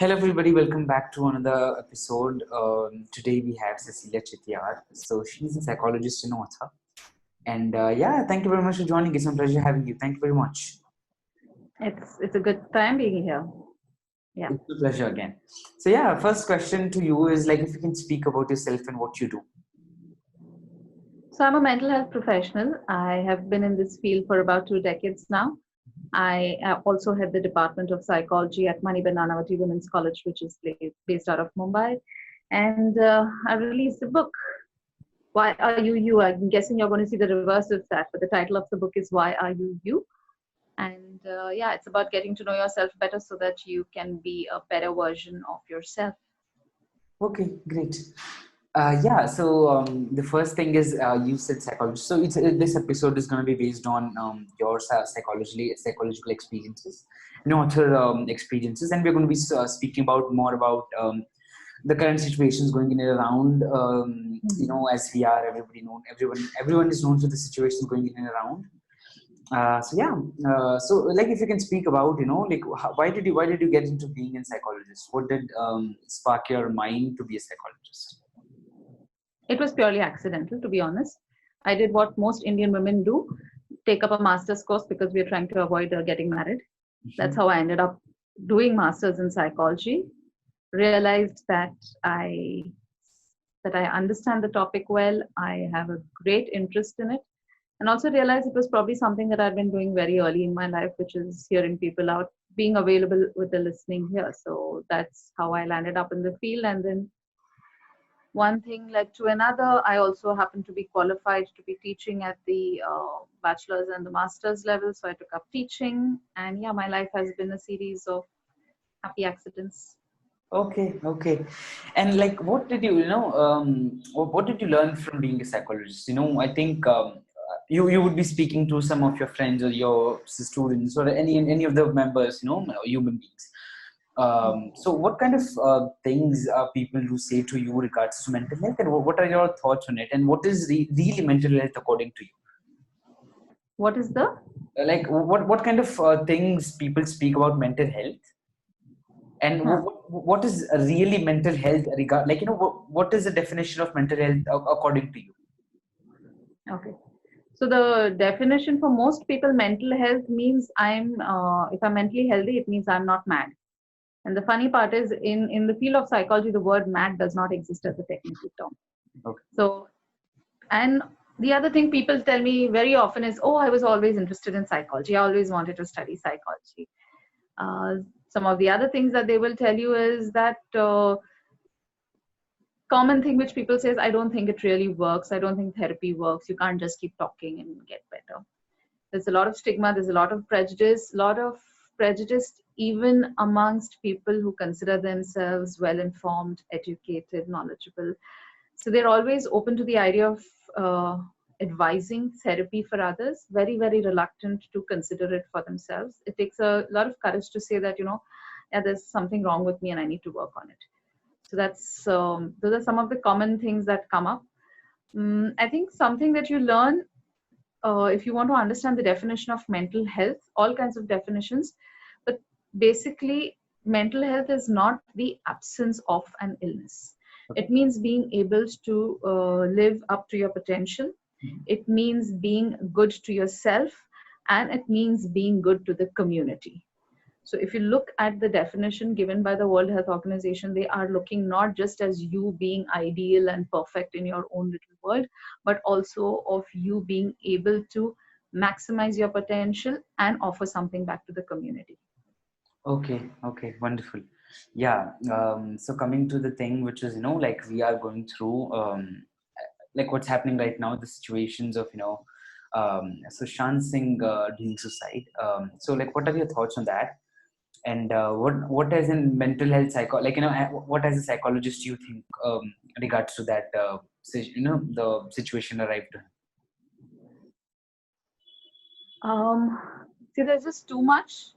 Hello, everybody. Welcome back to another episode. Today we have Cecilia Chetiar. So she's a psychologist and author. And yeah, thank you very much for joining. It's a pleasure having you. Thank you very much. It's a good time being here. Yeah. It's a pleasure again. So yeah, first question to you is like if you can speak about yourself and what you do. So I'm a mental health professional. I have been in this field for about 2 decades now. I also head the Department of Psychology at Maniben Nanavati Women's College, which is based out of Mumbai. And I released a book, Why Are You You? I'm guessing you're going to see the reverse of that, but the title of the book is Why Are You You? And yeah, it's about getting to know yourself better so that you can be a better version of yourself. Okay, great. Yeah, so the first thing is you said psychology. So this episode is going to be based on your psychological experiences, and author experiences, and we're going to be speaking about more about the current situations going in and around. As we are everyone is known to the situations going in and around. So yeah, so like if you can speak about like why did you get into being a psychologist? What did spark your mind to be a psychologist? It was purely accidental, to be honest. I did what most Indian women do, take up a master's course because we are trying to avoid getting married. That's how I ended up doing masters in psychology. Realized I that I understand the topic well. I have a great interest in it, and also realized it was probably something that I've been doing very early in my life, which is hearing people out, being available with the listening here. So that's how I landed up in the field, and then one thing led to another. I also happened to be qualified to be teaching at the bachelor's and the master's level, so I took up teaching. And yeah, my life has been a series of happy accidents. Okay. And like, what did what did you learn from being a psychologist? I think you would be speaking to some of your friends or your students or any of the members, human beings. So what kind of things are people who say to you regards to mental health, and what are your thoughts on it, and what is really mental health according to you? What is the? Like, what kind of things people speak about mental health, and Huh. what is really mental health regard, like what is the definition of mental health according to you? Okay. So the definition for most people, mental health means if I'm mentally healthy, it means I'm not mad. And the funny part is, in the field of psychology, the word mad does not exist as a technical term. Okay. So, and the other thing people tell me very often is, oh, I was always interested in psychology. I always wanted to study psychology. Uh, some of the other things that they will tell you is that common thing which people say is, I don't think it really works. I don't think therapy works. You can't just keep talking and get better. There's a lot of stigma. There's a lot of prejudice even amongst people who consider themselves well-informed, educated, knowledgeable. So they're always open to the idea of advising therapy for others, very, very reluctant to consider it for themselves. It takes a lot of courage to say that, yeah, there's something wrong with me and I need to work on it. So those are some of the common things that come up. I think something that you learn if you want to understand the definition of mental health, all kinds of definitions, but basically, mental health is not the absence of an illness. It means being able to live up to your potential. It means being good to yourself, and it means being good to the community. So if you look at the definition given by the World Health Organization, they are looking not just as you being ideal and perfect in your own little world, but also of you being able to maximize your potential and offer something back to the community. Okay, wonderful. Yeah, so coming to the thing which is like we are going through like what's happening right now, the situations of Sushant Singh doing suicide. So like what are your thoughts on that? And what as in mental health like what as a psychologist do you think regards to that the situation arrived to him? See, there's just too much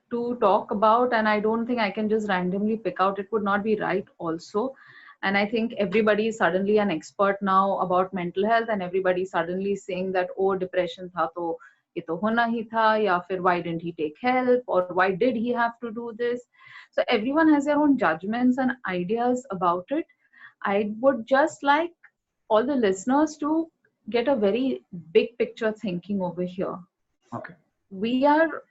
to talk about, and I don't think I can just randomly pick out. It would not be right also. And I think everybody is suddenly an expert now about mental health, and everybody suddenly saying that, oh, depression tha to ye to hona hi tha, ya fir why didn't he take help, or why did he have to do this? So everyone has their own judgments and ideas about it. I would just like all the listeners to get a very big picture thinking over here. Okay. We are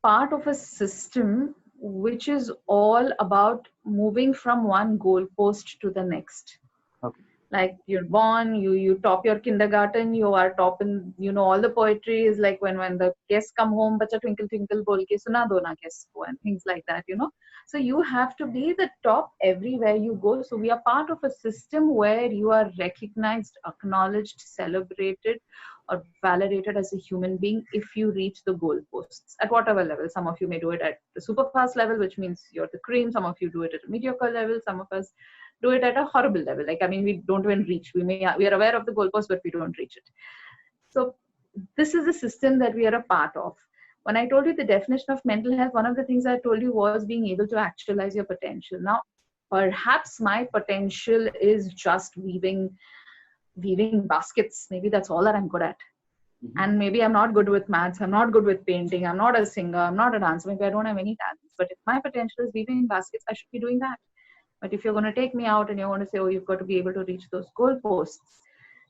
part of a system which is all about moving from one goalpost to the next. Okay. Like you're born, you top your kindergarten, you are top in, all the poetry is like when the guests come home, bacha twinkle twinkle bol ke suna do na guests ko, and things like that. So you have to be the top everywhere you go. So we are part of a system where you are recognized, acknowledged, celebrated, or validated as a human being if you reach the goalposts at whatever level. Some of you may do it at the super fast level, which means you're the cream. Some of you do it at a mediocre level. Some of us do it at a horrible level. Like, I mean, we don't even reach. We are aware of the goalpost, but we don't reach it. So this is the system that we are a part of. When I told you the definition of mental health, one of the things I told you was being able to actualize your potential. Now, perhaps my potential is just weaving baskets. Maybe that's all that I'm good at. Mm-hmm. And maybe I'm not good with maths. I'm not good with painting. I'm not a singer. I'm not a dancer. Maybe I don't have any talents. But if my potential is weaving baskets, I should be doing that. But if you're going to take me out and you're going to say, oh, you've got to be able to reach those goalposts,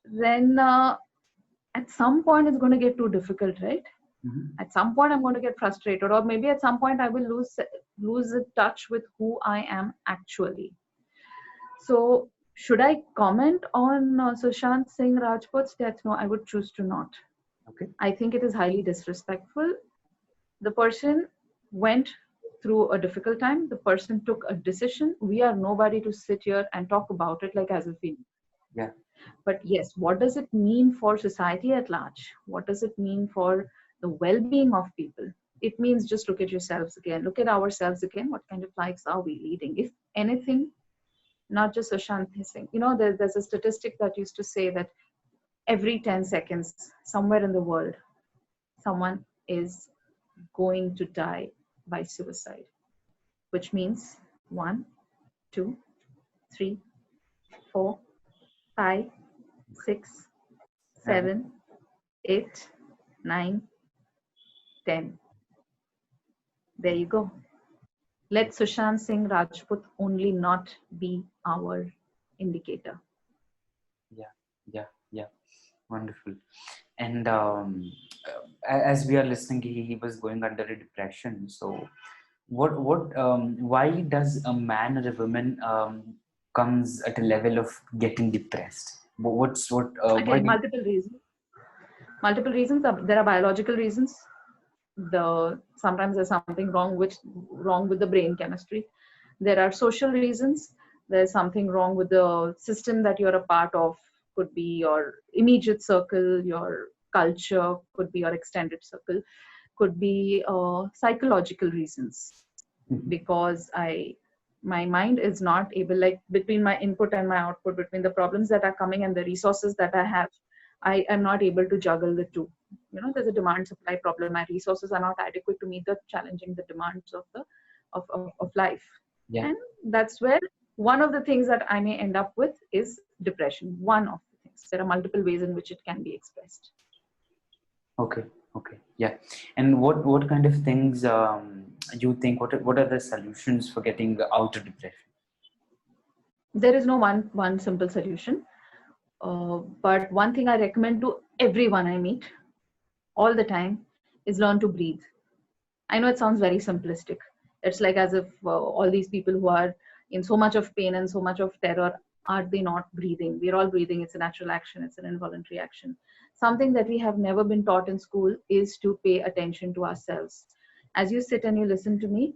then at some point it's going to get too difficult, right? Mm-hmm. At some point I'm going to get frustrated, or maybe at some point I will lose the touch with who I am actually. So should I comment on Sushant Singh Rajput's death? No, I would choose to not. Okay. I think it is highly disrespectful. The person went through a difficult time. The person took a decision. We are nobody to sit here and talk about it like as if we knew. Yeah. But yes, what does it mean for society at large? What does it mean for the well-being of people? It means just look at yourselves again. Look at ourselves again. What kind of lives are we leading? If anything, not just Sushant Singh. There's a statistic that used to say that every 10 seconds, somewhere in the world, someone is going to die by suicide, which means 1, 2, 3, 4, 5, 6, 7, 8, 9, 10. There you go. Let Sushant Singh Rajput only not be our indicator. Yeah. Wonderful. And as we are listening, he was going under a depression. So why does a man or a woman comes at a level of getting depressed? Again, multiple reasons. There are biological reasons. Sometimes there's something wrong with the brain chemistry. There are social reasons. There's something wrong with the system that you're a part of. Could be your immediate circle, your culture, could be your extended circle, could be psychological reasons. Mm-hmm. Because my mind is not able, like between my input and my output, between the problems that are coming and the resources that I have, I am not able to juggle the two. There's a demand supply problem. My resources are not adequate to meet the challenging the demands of life. Yeah. And that's where one of the things that I may end up with is depression. One of the things. There are multiple ways in which it can be expressed. Okay. Yeah. And what kind of things you think? What are the solutions for getting out of depression? There is no one simple solution. But one thing I recommend to everyone I meet all the time is learn to breathe. I know it sounds very simplistic. It's like as if all these people who are in so much of pain and so much of terror, are they not breathing? We're all breathing. It's a natural action. It's an involuntary action. Something that we have never been taught in school is to pay attention to ourselves. As you sit and you listen to me,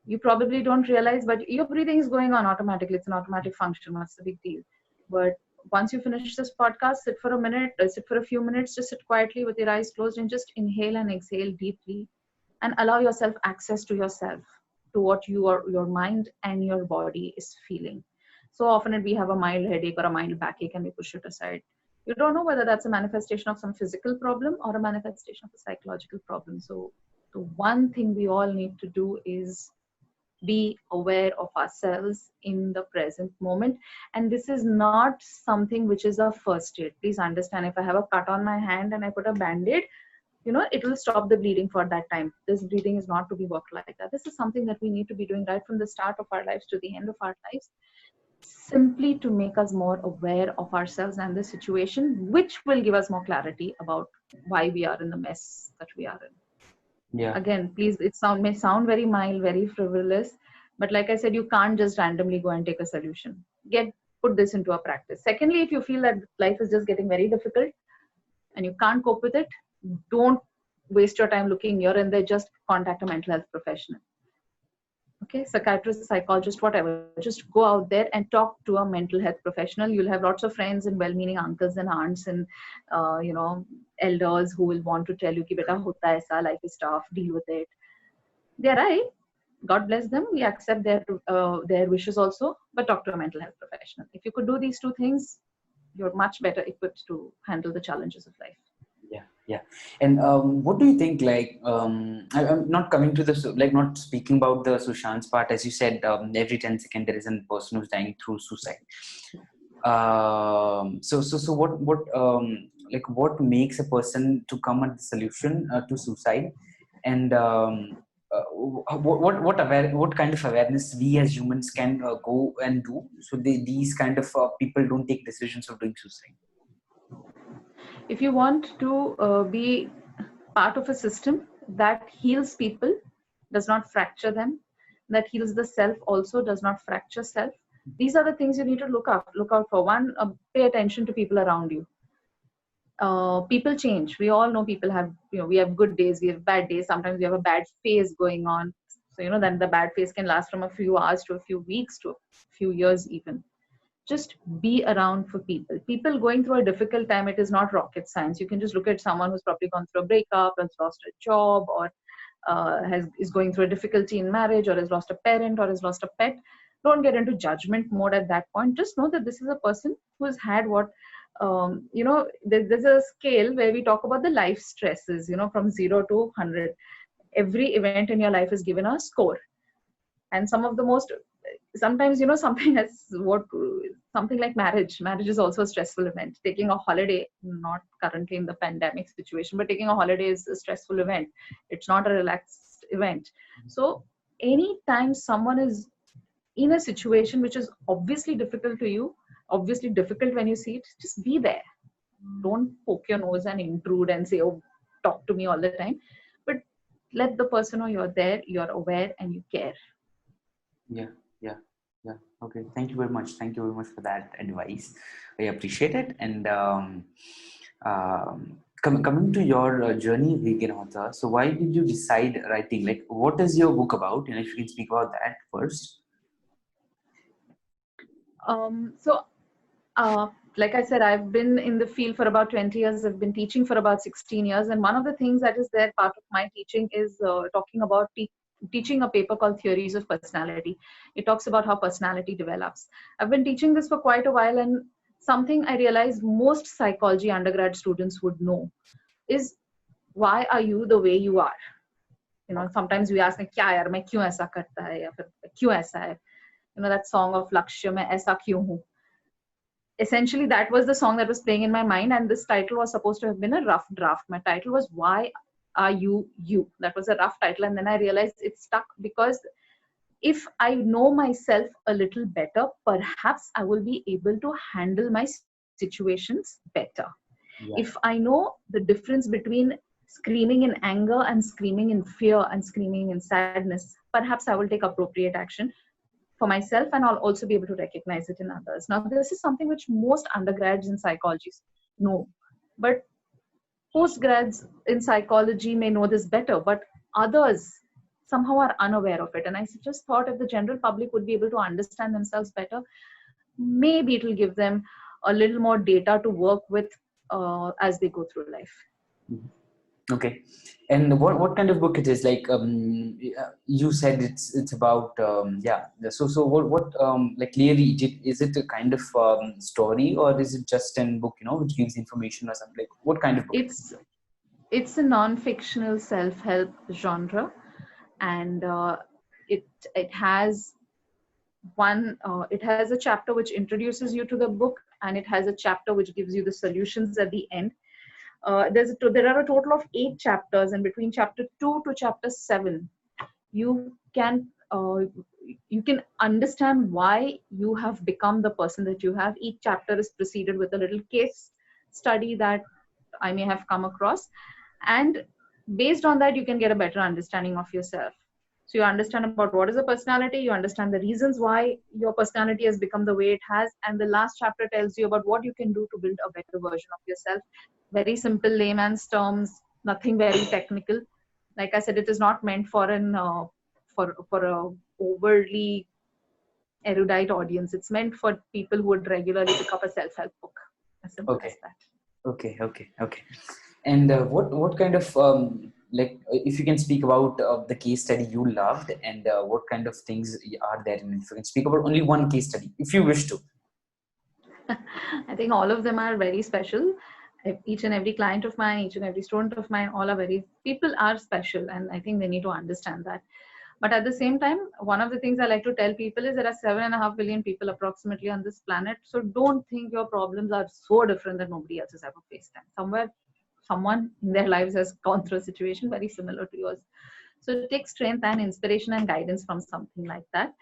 you probably don't realize, but your breathing is going on automatically. It's an automatic function. What's the big deal? But once you finish this podcast, sit for a few minutes, just sit quietly with your eyes closed and just inhale and exhale deeply and allow yourself access to yourself, to what your mind and your body is feeling. So often we have a mild headache or a mild backache and we push it aside. You don't know whether that's a manifestation of some physical problem or a manifestation of a psychological problem. So the one thing we all need to do is be aware of ourselves in the present moment. And this is not something which is a first aid. Please understand, if I have a cut on my hand and I put a band-aid, it will stop the bleeding for that time. This bleeding is not to be worked like that. This is something that we need to be doing right from the start of our lives to the end of our lives, simply to make us more aware of ourselves and the situation, which will give us more clarity about why we are in the mess that we are in. Yeah. Again, please, may sound very mild, very frivolous, but like I said, you can't just randomly go and take a solution. Put this into a practice. Secondly, if you feel that life is just getting very difficult and you can't cope with it, don't waste your time looking here and there. Just contact a mental health professional. Okay, psychiatrist, psychologist, whatever. Just go out there and talk to a mental health professional. You'll have lots of friends and well-meaning uncles and aunts and elders who will want to tell you ki beta hota aisa, life is tough, deal with it. They're right. God bless them. We accept their wishes also, but talk to a mental health professional. If you could do these two things, you're much better equipped to handle the challenges of life. Yeah. And what do you think, like, I'm not coming to not speaking about the Sushant's part, as you said, every 10 seconds there is a person who's dying through suicide. So what makes a person to come at the solution to suicide, and what kind of awareness we as humans can go and do so these kind of people don't take decisions of doing suicide? If you want to be part of a system that heals people, does not fracture them, that heals the self also, does not fracture self, these are the things you need to look out for. One, pay attention to people around you. People change. We all know people have, we have good days, we have bad days. Sometimes we have a bad phase going on. So, then the bad phase can last from a few hours to a few weeks to a few years even. Just be around for people going through a difficult time. It is not rocket science. You can just look at someone who's probably gone through a breakup, has lost a job, or is going through a difficulty in marriage, or has lost a parent, or has lost a pet. Don't get into judgment mode at that point. Just know that this is a person who has had there's a scale where we talk about the life stresses, from 0 to 100. Every event in your life is given a score. And some of the most, sometimes, something like marriage is also a stressful event. Taking a holiday, not currently in the pandemic situation, but taking a holiday is a stressful event. It's not a relaxed event. So anytime someone is in a situation which is obviously difficult to you, obviously difficult when you see it, just be there. Don't poke your nose and intrude and say, oh, talk to me all the time. But let the person know you're there, you're aware, and you care. Yeah. Okay, thank you very much for that advice. I appreciate it. And coming to your journey, Vigyanatha, so why did you decide writing? Like, what is your book about? And if you can speak about that first. Like I said, I've been in the field for about 20 years. I've been teaching for about 16 years. And one of the things that is there, part of my teaching, is talking about teaching a paper called Theories of Personality. It talks about how personality develops. I've been teaching this for quite a while, and something I realized most psychology undergrad students would know is, why are you the way you are? Sometimes we ask, kya yaar, main kyun aisa karta hai, ya fir kyun aisa hai? That song of Lakshya, main aisa kyun hu? Essentially, that was the song that was playing in my mind, and this title was supposed to have been a rough draft. My title was Why Are You You? That was a rough title, and then I realized it stuck because if I know myself a little better, perhaps I will be able to handle my situations better. Yeah. If I know the difference between screaming in anger and screaming in fear and screaming in sadness, perhaps I will take appropriate action for myself, and I'll also be able to recognize it in others. Now, this is something which most undergrads in psychology know, but postgrads in psychology may know this better, but others somehow are unaware of it. And I just thought if the general public would be able to understand themselves better, maybe it will give them a little more data to work with as they go through life. Okay. And what kind of book it is? Like you said, it's about So what like clearly is it a kind of story, or is it just a book which gives information or something? Like, what kind of book? It's a non-fictional self-help genre, and it has a chapter which introduces you to the book, and it has a chapter which gives you the solutions at the end. There are a total of 8 chapters, and between chapter 2 to chapter 7, you can you can understand why you have become the person that you have. Each chapter is preceded with a little case study that I may have come across, and based on that, you can get a better understanding of yourself. So you understand about what is a personality, you understand the reasons why your personality has become the way it has, and the last chapter tells you about what you can do to build a better version of yourself. Very simple layman's terms, nothing very technical. Like I said, it is not meant for an for a overly erudite audience. It's meant for people who would regularly pick up a self-help book. As simple as Okay. that. Okay. And what kind of like if you can speak about the case study you loved, and what kind of things are there in it? If you can speak about only one case study, if you wish to. I think all of them are very special. Each and every client of mine, each and every student of mine, all are very, people are special, and I think they need to understand that. But at the same time, one of the things I like to tell people is there are 7.5 billion people approximately on this planet. So don't think your problems are so different that nobody else has ever faced them. Somewhere, someone in their lives has gone through a situation very similar to yours. So take strength and inspiration and guidance from something like that.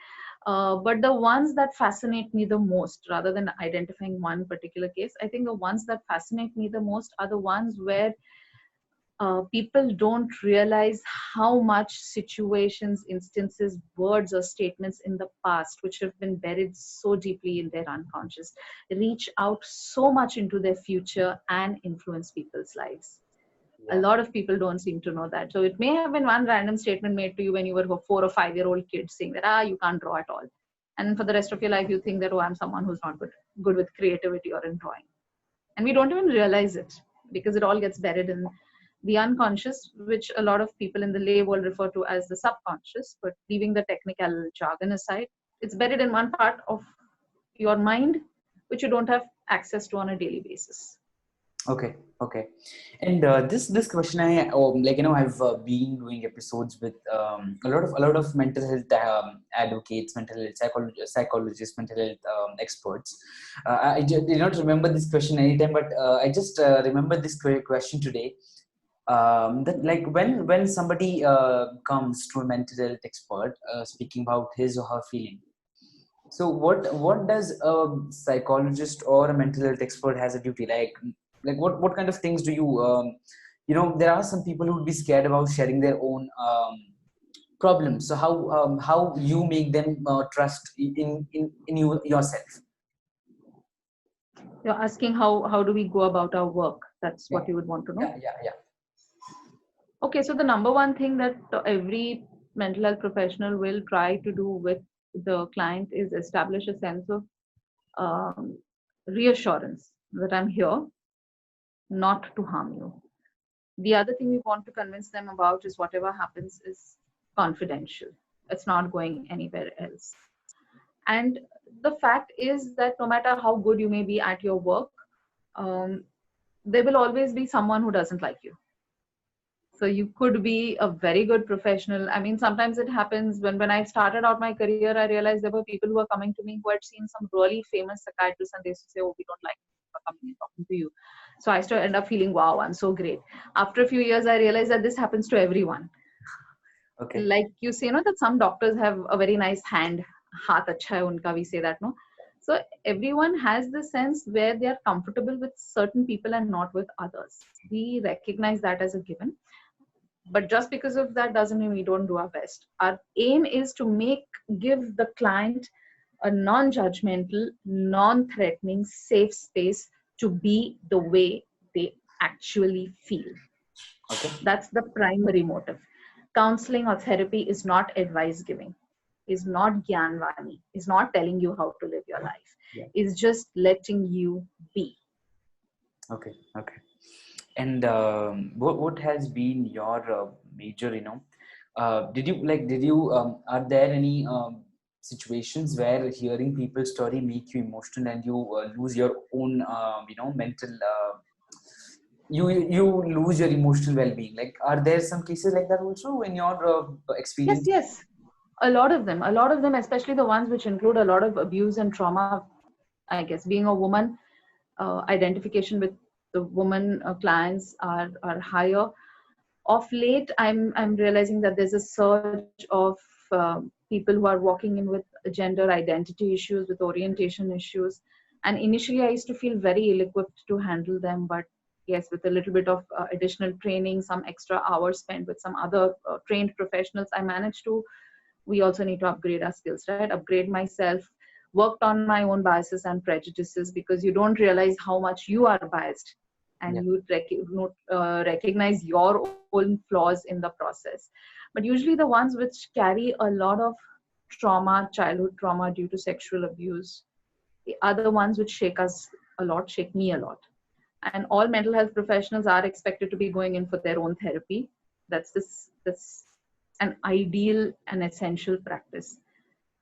But the ones that fascinate me the most, rather than identifying one particular case, I think the ones that fascinate me the most are the ones where people don't realize how much situations, instances, words, or statements in the past, which have been buried so deeply in their unconscious, reach out so much into their future and influence people's lives. A lot of people don't seem to know that. So it may have been one random statement made to you when you were a 4 or 5 year old kid saying that, you can't draw at all. And for the rest of your life, you think that, I'm someone who's not good with creativity or in drawing. And we don't even realize it because it all gets buried in the unconscious, which a lot of people in the lay world refer to as the subconscious. But leaving the technical jargon aside, it's buried in one part of your mind, which you don't have access to on a daily basis. Okay. And this question, I I've been doing episodes with a lot of mental health advocates, mental health psychologists, mental health experts. Did not remember this question anytime, but I just remember this question today. That like when somebody comes to a mental health expert speaking about his or her feeling. So what does a psychologist or a mental health expert has a duty like what kind of things do you there are some people who would be scared about sharing their own problems. So how you make them trust in yourself? You're asking how do we go about our work? That's Yeah. what you would want to know. Yeah. Okay, so the number one thing that every mental health professional will try to do with the client is establish a sense of um, reassurance that I'm here not to harm you. The other thing we want to convince them about is whatever happens is confidential. It's not going anywhere else. And the fact is that no matter how good you may be at your work, um, there will always be someone who doesn't like you. So you could be a very good professional. I mean, sometimes it happens when I started out my career, I realized there were people who were coming to me who had seen some really famous psychiatrists and they used to say, we don't like you for coming and talking to you. So I used to end up feeling, wow, I'm so great. After a few years, I realized that this happens to everyone. Okay. Like you say, that some doctors have a very nice hand. Haath acha hai unka, we say that, no? So everyone has the sense where they are comfortable with certain people and not with others. We recognize that as a given. But just because of that doesn't mean we don't do our best. Our aim is to give the client a non-judgmental, non-threatening, safe space to be the way they actually feel. Okay. That's the primary motive. Counseling or therapy is not advice giving, is not Gyanvani, is not telling you how to live your life. Yeah. It's just letting you be. Okay. And what has been your major, did you are there any situations where hearing people's story make you emotional and you lose your own mental you lose your emotional well-being? Like, are there some cases like that also in your experience? Yes. A lot of them, especially the ones which include a lot of abuse and trauma. I guess being a woman, identification with the woman clients are higher. Of late, I'm realizing that there's a surge of people who are walking in with gender identity issues, with orientation issues. And initially, I used to feel very ill-equipped to handle them, but yes, with a little bit of additional training, some extra hours spent with some other trained professionals, I managed to. We also need to upgrade our skills, right? Upgrade myself, worked on my own biases and prejudices, because you don't realize how much you are biased, Yeah. and you recognize your own flaws in the process. But usually the ones which carry a lot of trauma, childhood trauma due to sexual abuse, are the ones which shake us a lot, shake me a lot. And all mental health professionals are expected to be going in for their own therapy. That's an ideal and essential practice.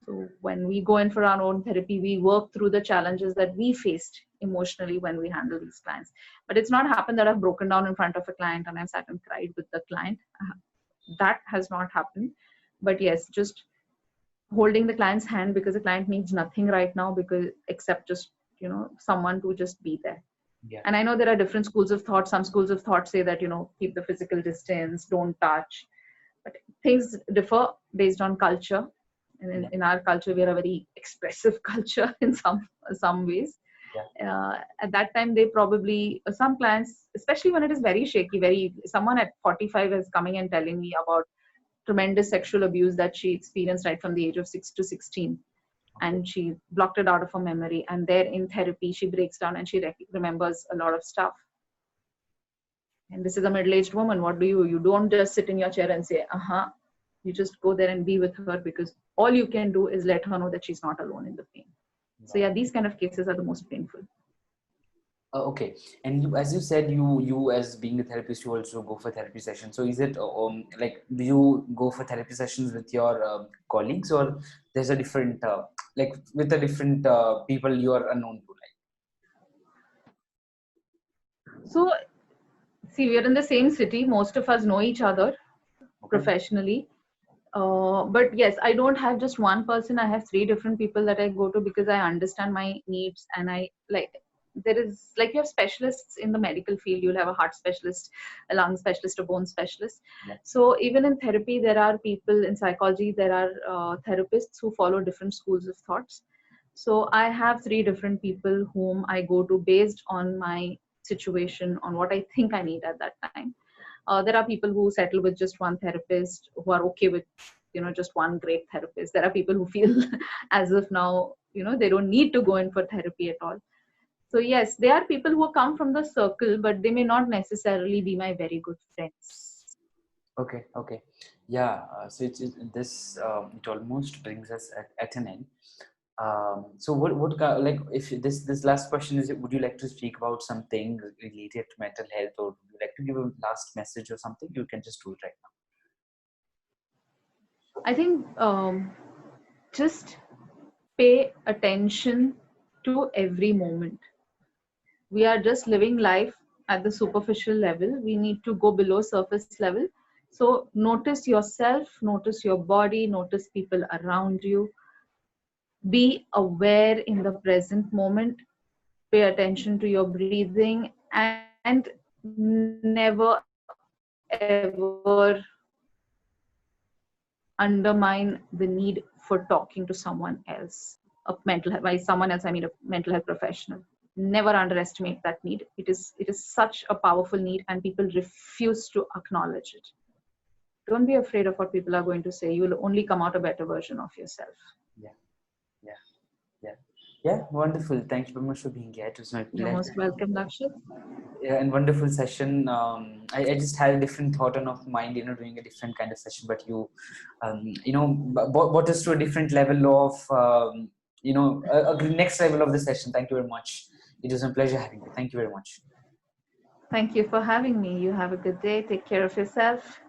So when we go in for our own therapy, we work through the challenges that we faced emotionally when we handle these clients. But it's not happened that I've broken down in front of a client and I've sat and cried with the client. That has not happened. But yes, just holding the client's hand, because the client needs nothing right now, because except just, someone to just be there. Yeah. And I know there are different schools of thought. Some schools of thought say that, keep the physical distance, don't touch. But things differ based on culture. And in our culture, we are a very expressive culture in some ways. Yeah. At that time, they probably, some clients, especially when it is very shaky, someone at 45 is coming and telling me about tremendous sexual abuse that she experienced right from the age of 6 to 16. And she blocked it out of her memory. And there in therapy, she breaks down and she remembers a lot of stuff. And this is a middle-aged woman. What do? You don't just sit in your chair and say, You just go there and be with her, because all you can do is let her know that she's not alone in the pain. So yeah, these kind of cases are the most painful. Okay, and you, as you said, you as being a therapist, you also go for therapy sessions. So is it like, do you go for therapy sessions with your colleagues, or there's a different like with the different people you are unknown to, like? So see, we're in the same city. Most of us know each other professionally. But yes, I don't have just one person. I have 3 different people that I go to, because I understand my needs. And I there is, like, you have specialists in the medical field. You'll have a heart specialist, a lung specialist, a bone specialist. Yeah. So even in therapy, there are people in psychology, there are therapists who follow different schools of thoughts. So I have 3 different people whom I go to based on my situation, on what I think I need at that time. There are people who settle with just one therapist, who are okay with, just one great therapist. There are people who feel as if now, they don't need to go in for therapy at all. So yes, there are people who come from the circle, but they may not necessarily be my very good friends. Okay. Yeah. So this it almost brings us at an end. So what like, if this last question is, would you like to speak about something related to mental health, or would you like to give a last message or something? You can just do it right now. I think just pay attention to every moment. We are just living life at the superficial level. We need to go below surface level. So notice yourself, notice your body, notice people around you. Be aware in the present moment. Pay attention to your breathing, and never ever undermine the need for talking to someone else, a mental health. By someone else, I mean a mental health professional. Never underestimate that need. It is such a powerful need, and people refuse to acknowledge it. Don't be afraid of what people are going to say. You will only come out a better version of yourself. Yeah, wonderful. Thank you very much for being here. It was my pleasure. You're most welcome, Lakshit. Yeah, and wonderful session. I just had a different thought on of mind, doing a different kind of session, but you, brought us to a different level of, a next level of the session. Thank you very much. It was a pleasure having you. Thank you very much. Thank you for having me. You have a good day. Take care of yourself.